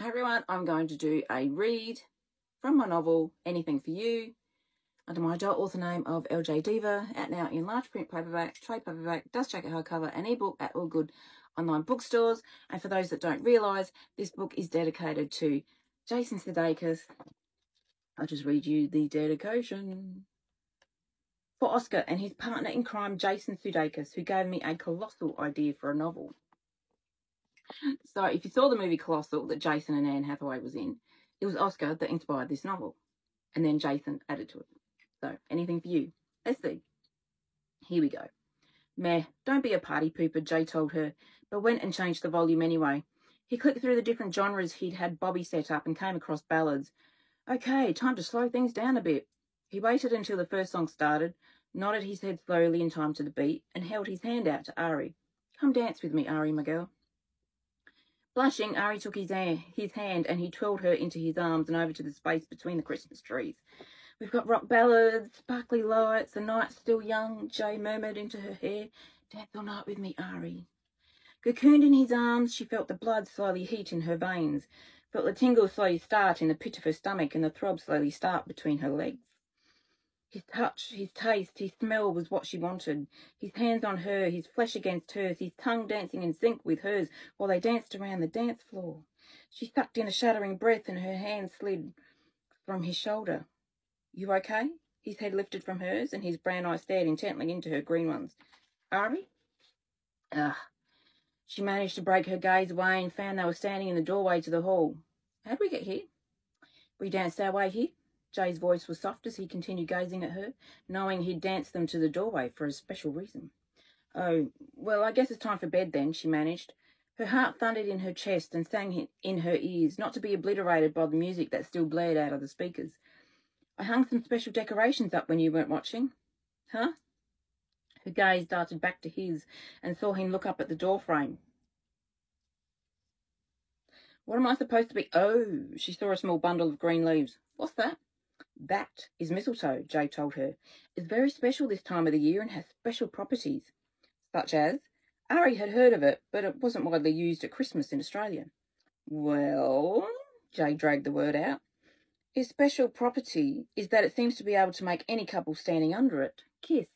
Hi everyone, I'm going to do a read from my novel, Anything for You, under my adult author name of LJ Diva, out now in large print paperback, trade paperback, dust jacket hardcover and ebook at all good online bookstores. And for those that don't realise, this book is dedicated to Jason Sudeikis. I'll just read you the dedication. For Oscar and his partner in crime, Jason Sudeikis, who gave me a colossal idea for a novel. So if you saw the movie Colossal that Jason and Anne Hathaway was in, it was Oscar that inspired this novel. And then Jason added to it. So, anything for you. Let's see. Here we go. Meh, don't be a party pooper, Jay told her, but went and changed the volume anyway. He clicked through the different genres he'd had Bobby set up and came across ballads. Okay, time to slow things down a bit. He waited until the first song started, nodded his head slowly in time to the beat, and held his hand out to Ari. Come dance with me, Ari, my girl. Blushing, Ari took his hand and he twirled her into his arms and over to the space between the Christmas trees. We've got rock ballads, sparkly lights, the night's still young, Jay murmured into her hair. Dance all night with me, Ari. Cocooned in his arms, she felt the blood slowly heat in her veins, felt the tingle slowly start in the pit of her stomach and the throb slowly start between her legs. His touch, his taste, his smell was what she wanted. His hands on her, his flesh against hers, his tongue dancing in sync with hers while they danced around the dance floor. She sucked in a shuddering breath and her hand slid from his shoulder. You okay? His head lifted from hers and his brown eyes stared intently into her green ones. Ari? She managed to break her gaze away and found they were standing in the doorway to the hall. How'd we get here? We danced our way here. Jay's voice was soft as he continued gazing at her, knowing he'd danced them to the doorway for a special reason. Oh, well, I guess it's time for bed then, she managed. Her heart thundered in her chest and sang in her ears, not to be obliterated by the music that still blared out of the speakers. I hung some special decorations up when you weren't watching. Huh? Her gaze darted back to his and saw him look up at the doorframe. What am I supposed to be? Oh, she saw a small bundle of green leaves. What's that? That is mistletoe, Jay told her. It's very special this time of the year and has special properties. Such as? Ari had heard of it, but it wasn't widely used at Christmas in Australia. Well, Jay dragged the word out. Its special property is that it seems to be able to make any couple standing under it kiss.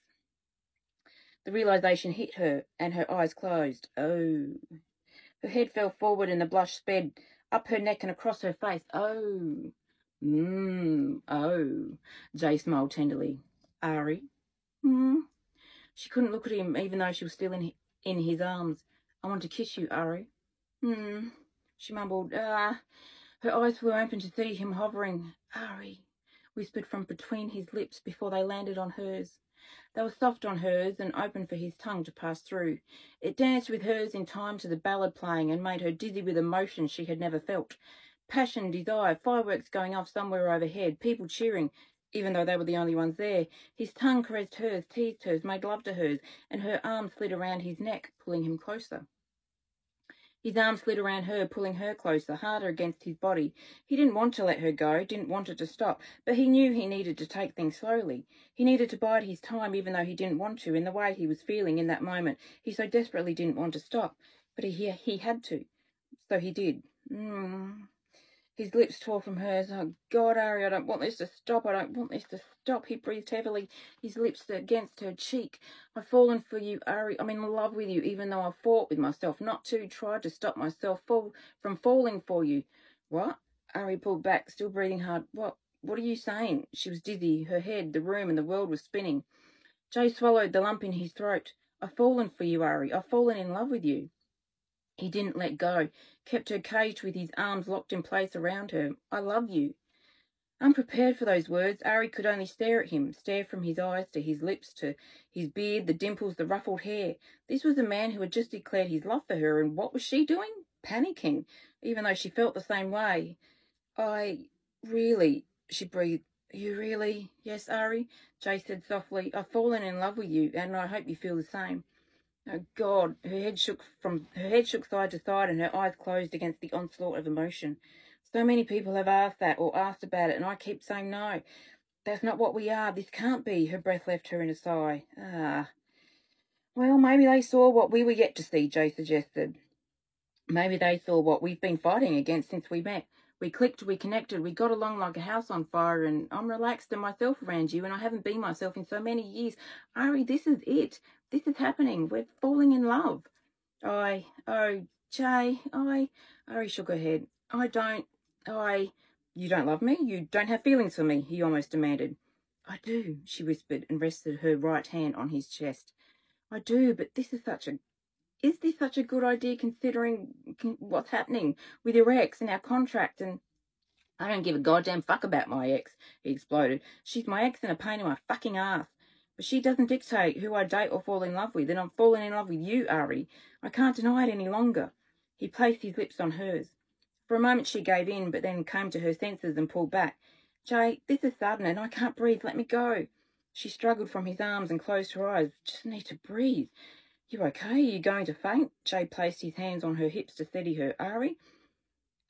The realization hit her, and her eyes closed. Oh. Her head fell forward and the blush sped up her neck and across her face. Oh. Oh, Jay smiled tenderly. Ari? She couldn't look at him even though she was still in his arms. I want to kiss you, Ari. She mumbled. Her eyes flew open to see him hovering. Ari, whispered from between his lips before they landed on hers. They were soft on hers and open for his tongue to pass through. It danced with hers in time to the ballad playing and made her dizzy with emotion she had never felt. Passion, desire, fireworks going off somewhere overhead, people cheering, even though they were the only ones there. His tongue caressed hers, teased hers, made love to hers, and her arm slid around his neck, pulling him closer. His arm slid around her, pulling her closer, harder against his body. He didn't want to let her go, didn't want it to stop, but he knew he needed to take things slowly. He needed to bide his time, even though he didn't want to, in the way he was feeling in that moment. He so desperately didn't want to stop, but he had to. So he did. His lips tore from hers. Oh, God, Ari, I don't want this to stop. I don't want this to stop. He breathed heavily, his lips against her cheek. I've fallen for you, Ari. I'm in love with you, even though I fought with myself not to, tried to stop myself from falling for you. What? Ari pulled back, still breathing hard. What are you saying? She was dizzy. Her head, the room, and the world was spinning. Jay swallowed the lump in his throat. I've fallen for you, Ari. I've fallen in love with you. He didn't let go, kept her caged with his arms locked in place around her. I love you. Unprepared for those words, Ari could only stare at him, stare from his eyes to his lips, to his beard, the dimples, the ruffled hair. This was a man who had just declared his love for her, and what was she doing? Panicking, even though she felt the same way. Really, she breathed. You really? Yes, Ari, Jay said softly. I've fallen in love with you, and I hope you feel the same. Oh, God, her head shook side to side and her eyes closed against the onslaught of emotion. So many people have asked that or asked about it, and I keep saying no. That's not what we are. This can't be. Her breath left her in a sigh. Well, maybe they saw what we were yet to see, Jay suggested. Maybe they saw what we've been fighting against since we met. We clicked, we connected, we got along like a house on fire, and I'm relaxed and myself around you, and I haven't been myself in so many years. Ari, this is it. This is happening. We're falling in love. Jay, Ari shook her head. You don't love me? You don't have feelings for me? He almost demanded. I do, she whispered and rested her right hand on his chest. I do, but is this such a good idea considering what's happening with your ex and our contract? And I don't give a goddamn fuck about my ex, he exploded. She's my ex and a pain in my fucking ass. But she doesn't dictate who I date or fall in love with, and I'm falling in love with you, Ari. I can't deny it any longer. He placed his lips on hers. For a moment she gave in, but then came to her senses and pulled back. Jay, this is sudden and I can't breathe. Let me go. She struggled from his arms and closed her eyes. Just need to breathe. You okay? Are you going to faint? Jay placed his hands on her hips to steady her. Ari?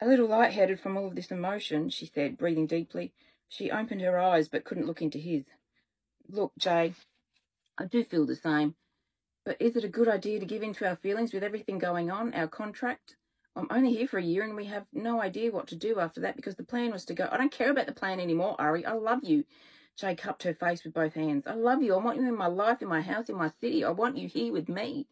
A little lightheaded from all of this emotion, she said, breathing deeply. She opened her eyes but couldn't look into his. Look, Jay, I do feel the same. But is it a good idea to give in to our feelings with everything going on, our contract? I'm only here for a year and we have no idea what to do after that because the plan was to go. I don't care about the plan anymore, Ari. I love you. Jay cupped her face with both hands. I love you. I want you in my life, in my house, in my city. I want you here with me.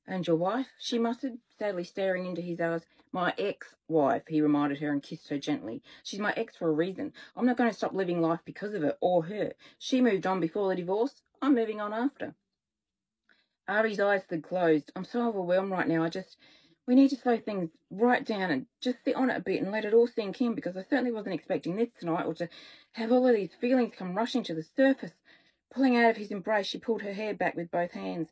And your wife? She muttered, sadly staring into his eyes. My ex-wife, he reminded her and kissed her gently. She's my ex for a reason. I'm not going to stop living life because of it or her. She moved on before the divorce. I'm moving on after. Ari's eyes stood closed. I'm so overwhelmed right now. We need to slow things right down and just sit on it a bit and let it all sink in because I certainly wasn't expecting this tonight or to have all of these feelings come rushing to the surface. Pulling out of his embrace, she pulled her hair back with both hands.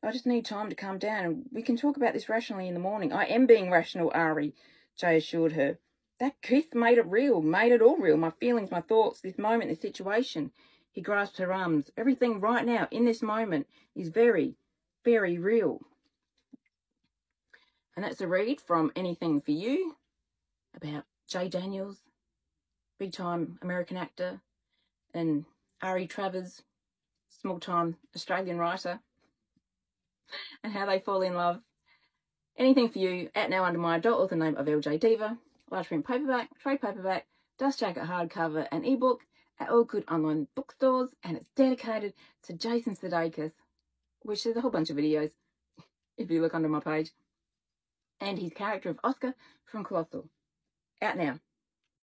I just need time to calm down and we can talk about this rationally in the morning. I am being rational, Ari, Jay assured her. That kiss made it real, made it all real. My feelings, my thoughts, this moment, this situation. He grasped her arms. Everything right now, in this moment, is very, very real. And that's a read from Anything for You about Jay Daniels, big-time American actor, and Ari Travers, small-time Australian writer, and how they fall in love. Anything for You, out now under my adult author name of LJ Diva, large print paperback, trade paperback, dust jacket hardcover, and ebook at all good online bookstores, and it's dedicated to Jason Sudeikis, which there's a whole bunch of videos if you look under my page, and his character of Oscar from Colossal. Out now.